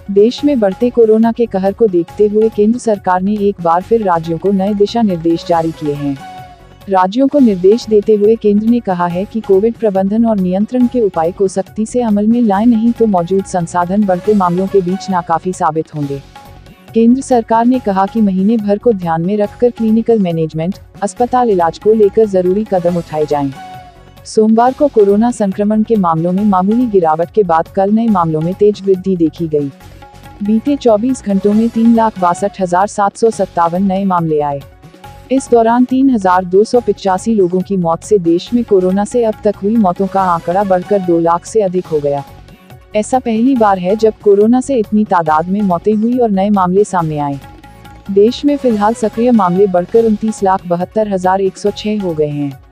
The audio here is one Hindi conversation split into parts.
देश में बढ़ते कोरोना के कहर को देखते हुए केंद्र सरकार ने एक बार फिर राज्यों को नए दिशा निर्देश जारी किए हैं। राज्यों को निर्देश देते हुए केंद्र ने कहा है कि कोविड प्रबंधन और नियंत्रण के उपाय को सख्ती से अमल में लाएं, नहीं तो मौजूद संसाधन बढ़ते मामलों के बीच नाकाफी साबित होंगे। केंद्र सरकार ने कहा कि महीने भर को ध्यान में रखकर क्लिनिकल मैनेजमेंट, अस्पताल इलाज को लेकर जरूरी कदम उठाए जाएं। सोमवार को कोरोना संक्रमण के मामलों में मामूली गिरावट के बाद कल नए मामलों में तेज वृद्धि देखी गई। बीते 24 घंटों में 3,62,757 नए मामले आए। इस दौरान 3,285 लोगों की मौत से देश में कोरोना से अब तक हुई मौतों का आंकड़ा बढ़कर 2 लाख से अधिक हो गया। ऐसा पहली बार है जब कोरोना से इतनी तादाद में मौतें हुई और नए मामले सामने आए। देश में फिलहाल सक्रिय मामले बढ़कर 29,72,106 हो गए हैं।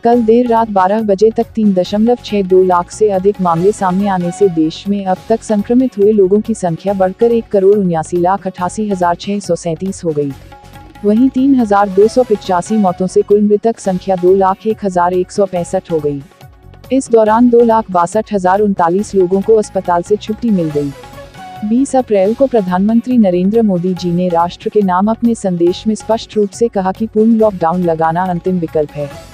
कल देर रात 12 बजे तक 3.62 लाख से अधिक मामले सामने आने से देश में अब तक संक्रमित हुए लोगों की संख्या बढ़कर 1,79,88,637 हो गई। वहीं 3,285 मौतों से कुल मृतक संख्या 2,01,165 हो गई। इस दौरान 2,62,039 लोगों को अस्पताल से छुट्टी मिल गई। 20 अप्रैल को प्रधानमंत्री नरेंद्र मोदी जी ने राष्ट्र के नाम अपने संदेश में स्पष्ट रूप से कहा कि पूर्ण लॉकडाउन लगाना अंतिम विकल्प है।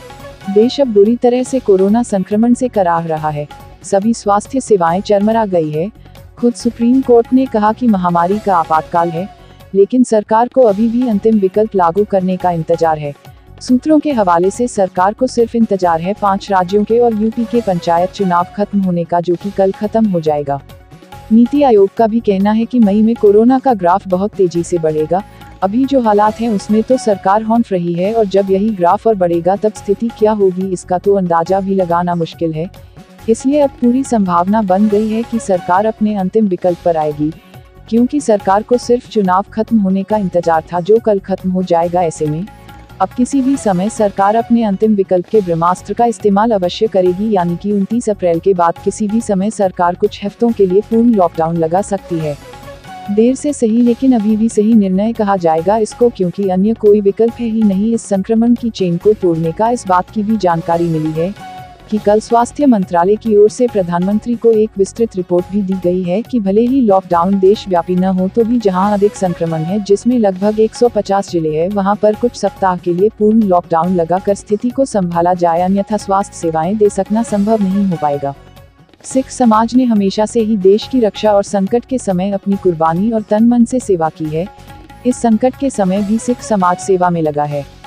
देश अब बुरी तरह से कोरोना संक्रमण से कराह रहा है। सभी स्वास्थ्य सेवाएं चरमरा गई है। खुद सुप्रीम कोर्ट ने कहा कि महामारी का आपातकाल है, लेकिन सरकार को अभी भी अंतिम विकल्प लागू करने का इंतजार है। सूत्रों के हवाले से सरकार को सिर्फ इंतजार है 5 राज्यों के और यूपी के पंचायत चुनाव खत्म होने का, जो कि कल खत्म हो जाएगा। नीति आयोग का भी कहना है कि मई में कोरोना का ग्राफ बहुत तेजी से बढ़ेगा। अभी जो हालात हैं उसमें तो सरकार हौंफ रही है, और जब यही ग्राफ और बढ़ेगा तब स्थिति क्या होगी इसका तो अंदाजा भी लगाना मुश्किल है। इसलिए अब पूरी संभावना बन गई है कि सरकार अपने अंतिम विकल्प पर आएगी, क्योंकि सरकार को सिर्फ चुनाव खत्म होने का इंतजार था, जो कल खत्म हो जाएगा। ऐसे में अब किसी भी समय सरकार अपने अंतिम विकल्प के ब्रह्मास्त्र का इस्तेमाल अवश्य करेगी, यानी कि 29 अप्रैल के बाद किसी भी समय सरकार कुछ हफ्तों के लिए पूर्ण लॉकडाउन लगा सकती है। देर से सही, लेकिन अभी भी सही निर्णय कहा जाएगा इसको, क्योंकि अन्य कोई विकल्प है ही नहीं इस संक्रमण की चेन को तोड़ने का। इस बात की भी जानकारी मिली है कि कल स्वास्थ्य मंत्रालय की ओर से प्रधानमंत्री को एक विस्तृत रिपोर्ट भी दी गई है कि भले ही लॉकडाउन देशव्यापी न हो तो भी जहां अधिक संक्रमण है, जिसमें लगभग 150 जिले हैं, वहां पर कुछ सप्ताह के लिए पूर्ण लॉकडाउन लगाकर स्थिति को संभाला जाए, अन्यथा स्वास्थ्य सेवाएं दे सकना संभव नहीं हो पाएगा। सिख समाज ने हमेशा से ही देश की रक्षा और संकट के समय अपनी कुर्बानी और तन मन से सेवा की है। इस संकट के समय भी सिख समाज सेवा में लगा है।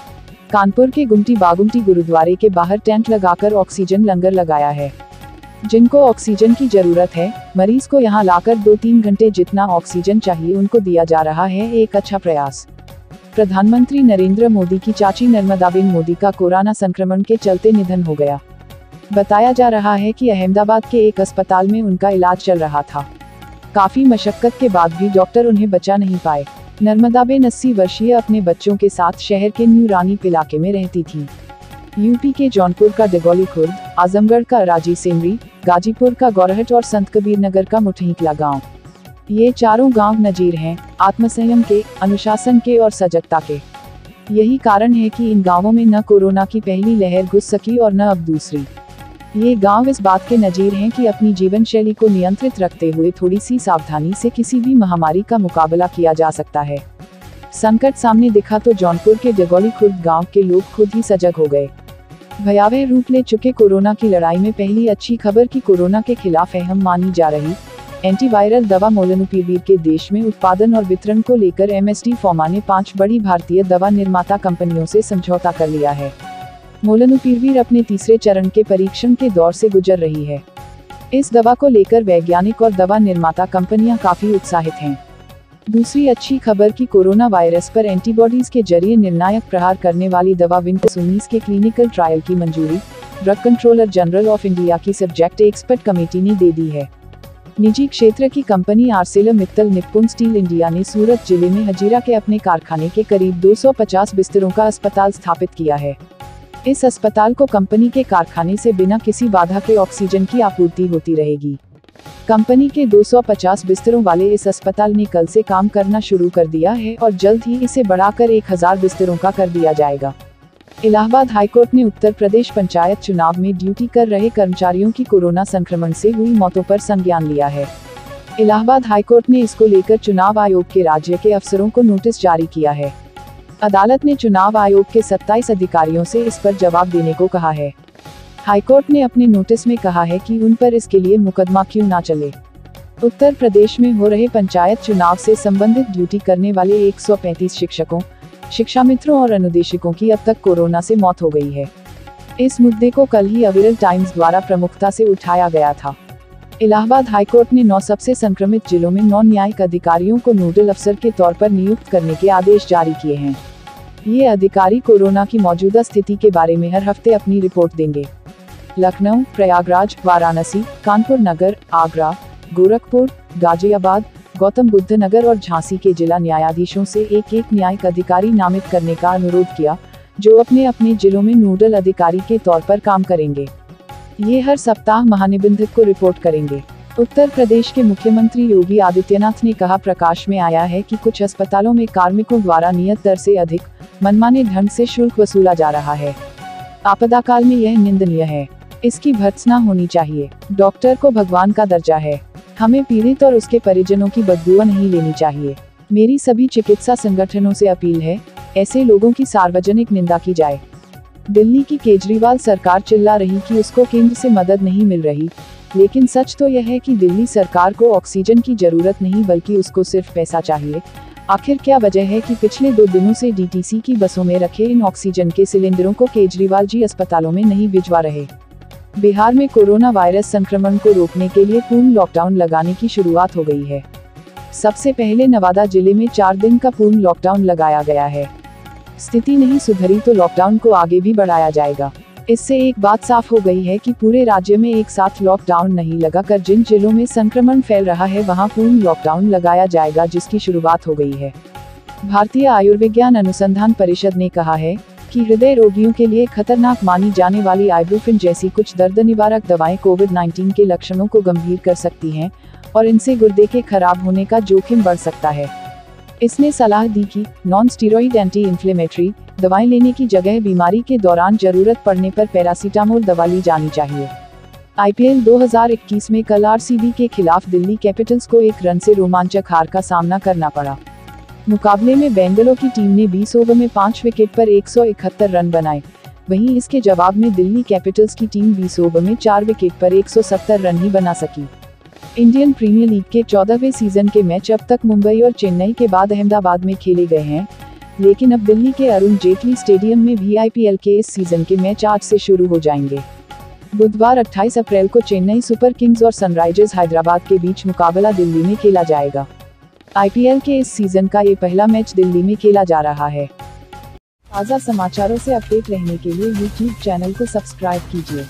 कानपुर के गुमटी बागुमटी गुरुद्वारे के बाहर टेंट लगाकर ऑक्सीजन लंगर लगाया है। जिनको ऑक्सीजन की जरूरत है, मरीज को यहां लाकर 2-3 घंटे जितना ऑक्सीजन चाहिए उनको दिया जा रहा है। एक अच्छा प्रयास। प्रधानमंत्री नरेंद्र मोदी की चाची नर्मदाबेन मोदी का कोरोना संक्रमण के चलते निधन हो गया। बताया जा रहा है कि अहमदाबाद के एक अस्पताल में उनका इलाज चल रहा था। काफी मशक्कत के बाद भी डॉक्टर उन्हें बचा नहीं पाए। नर्मदाबेन 80 वर्षीय अपने बच्चों के साथ शहर के न्यू रानीप इलाके में रहती थी। यूपी के जौनपुर का डगौली खुर्द, आजमगढ़ का राजी सेमरी, गाजीपुर का गौरहट और संत कबीर नगर का मुठहीकला गांव। ये चारों गांव नजीर हैं, आत्मसंयम के, अनुशासन के और सजगता के। यही कारण है कि इन गांवों में न कोरोना की पहली लहर घुस सकी और न अब दूसरी। ये गांव इस बात के नजीर हैं कि अपनी जीवन शैली को नियंत्रित रखते हुए थोड़ी सी सावधानी से किसी भी महामारी का मुकाबला किया जा सकता है। संकट सामने दिखा तो जौनपुर के डगौली खुर्द गांव के लोग खुद ही सजग हो गए। भयावह रूप ले चुके कोरोना की लड़ाई में पहली अच्छी खबर कि कोरोना के खिलाफ अहम मानी जा रही एंटीवायरल दवा मोलनुपिरवीर के देश में उत्पादन और वितरण को लेकर एमएसडी फार्मा ने 5 बड़ी भारतीय दवा निर्माता कंपनियों से समझौता कर लिया है। मोलनुपिरवीर अपने तीसरे चरण के परीक्षण के दौर से गुजर रही है। इस दवा को लेकर वैज्ञानिक और दवा निर्माता कंपनियां काफी उत्साहित हैं। दूसरी अच्छी खबर कि कोरोना वायरस पर एंटीबॉडीज के जरिए निर्णायक प्रहार करने वाली दवा विंटस 19 के क्लिनिकल ट्रायल की मंजूरी drug controller general of India की सब्जेक्ट एक्सपर्ट कमेटी ने दे दी है। निजी क्षेत्र की company ArcelorMittal Nippon steel India ने सूरत जिले में हजीरा के अपने कारखाने के करीब 250 बिस्तरों का अस्पताल स्थापित किया है। इस अस्पताल को कंपनी के कारखाने से बिना किसी बाधा के ऑक्सीजन की आपूर्ति होती रहेगी। कंपनी के 250 बिस्तरों वाले इस अस्पताल ने कल से काम करना शुरू कर दिया है और जल्द ही इसे बढ़ाकर 1000 बिस्तरों का कर दिया जाएगा। इलाहाबाद हाईकोर्ट ने उत्तर प्रदेश पंचायत चुनाव में ड्यूटी कर रहे कर्मचारियों की कोरोना संक्रमण से हुई मौतों पर संज्ञान लिया है। इलाहाबाद हाईकोर्ट ने इसको लेकर चुनाव आयोग के राज्य के अफसरों को नोटिस जारी किया है। अदालत ने चुनाव आयोग के 27 अधिकारियों से इस पर जवाब देने को कहा है। हाईकोर्ट ने अपने नोटिस में कहा है कि उन पर इसके लिए मुकदमा क्यों ना चले। उत्तर प्रदेश में हो रहे पंचायत चुनाव से संबंधित ड्यूटी करने वाले 135 शिक्षकों, शिक्षा मित्रों और अनुदेशकों की अब तक कोरोना से मौत हो गई है। इस मुद्दे को कल ही अविरल टाइम्स द्वारा प्रमुखता से उठाया गया था। इलाहाबाद हाईकोर्ट ने 9 सबसे संक्रमित जिलों में 9 न्यायिक अधिकारियों को नोडल अफसर के तौर पर नियुक्त करने के आदेश जारी किए हैं। ये अधिकारी कोरोना की मौजूदा स्थिति के बारे में हर हफ्ते अपनी रिपोर्ट देंगे। लखनऊ, प्रयागराज, वाराणसी, कानपुर नगर, आगरा, गोरखपुर, गाजियाबाद, गौतम बुद्ध नगर और झांसी के जिला न्यायाधीशों से एक न्यायिक अधिकारी नामित करने का अनुरोध किया, जो अपने अपने जिलों में नोडल अधिकारी के तौर पर काम करेंगे। ये हर सप्ताह महानिबंधक को रिपोर्ट करेंगे। उत्तर प्रदेश के मुख्यमंत्री योगी आदित्यनाथ ने कहा, प्रकाश में आया है कि कुछ अस्पतालों में कार्मिकों द्वारा नियत दर से अधिक मनमाने ढंग से शुल्क वसूला जा रहा है। आपदाकाल में यह निंदनीय है। इसकी भर्त्सना होनी चाहिए। डॉक्टर को भगवान का दर्जा है। हमें पीड़ित और उसके परिजनों की बददुआ नहीं लेनी चाहिए। मेरी सभी चिकित्सा संगठनों से अपील है, ऐसे लोगों की सार्वजनिक निंदा की जाए। दिल्ली की केजरीवाल सरकार चिल्ला रही कि उसको केंद्र से मदद नहीं मिल रही, लेकिन सच तो यह है कि दिल्ली सरकार को ऑक्सीजन की जरूरत नहीं बल्कि उसको सिर्फ पैसा चाहिए। आखिर क्या वजह है कि पिछले 2 दिनों से डीटीसी की बसों में रखे इन ऑक्सीजन के सिलेंडरों को केजरीवाल जी अस्पतालों में नहीं भिजवा रहे। बिहार में कोरोना वायरस संक्रमण को रोकने के लिए पूर्ण लॉकडाउन लगाने की शुरुआत हो गई है। सबसे पहले नवादा जिले में 4 दिन का पूर्ण लॉकडाउन लगाया गया है। स्थिति नहीं सुधरी तो लॉकडाउन को आगे भी बढ़ाया जाएगा। इससे एक बात साफ हो गई है कि पूरे राज्य में एक साथ लॉकडाउन नहीं लगाकर जिन जिलों में संक्रमण फैल रहा है वहां पूर्ण लॉकडाउन लगाया जाएगा, जिसकी शुरुआत हो गई है। भारतीय आयुर्विज्ञान अनुसंधान परिषद ने कहा है कि हृदय रोगियों के लिए खतरनाक मानी जाने वाली आइब्रूफिन जैसी कुछ दर्द निवारक दवाएं कोविड-19 के लक्षणों को गंभीर कर सकती हैं और इनसे गुर्दे के खराब होने का जोखिम बढ़ सकता है। इसने सलाह दी कि नॉन स्टीरॉइड एंटी इन्फ्लेमेटरी दवाएं लेने की जगह बीमारी के दौरान जरूरत पड़ने पर पैरासीटामोल दवा ली जानी चाहिए। आईपीएल 2021 में कल आरसीबी के खिलाफ दिल्ली कैपिटल्स को 1 रन से रोमांचक हार का सामना करना पड़ा। मुकाबले में बेंगलोर की टीम ने 20 ओवर में 5 विकेट पर 171 रन बनाए। वहीं इसके जवाब में दिल्ली कैपिटल्स की टीम 20 ओवर में 4 विकेट पर 170 रन ही बना सकी। इंडियन प्रीमियर लीग के 14वें सीजन के मैच अब तक मुंबई और चेन्नई के बाद अहमदाबाद में खेले गए हैं, लेकिन अब दिल्ली के अरुण जेटली स्टेडियम में भी आईपीएल के इस सीजन के मैच आज से शुरू हो जाएंगे। बुधवार 28 अप्रैल को चेन्नई सुपर किंग्स और सनराइजर्स हैदराबाद के बीच मुकाबला दिल्ली में खेला जाएगा। आईपीएल के इस सीजन का ये पहला मैच दिल्ली में खेला जा रहा है। ताज़ा समाचारों से अपडेट रहने के लिए यूट्यूब चैनल को सब्सक्राइब कीजिए।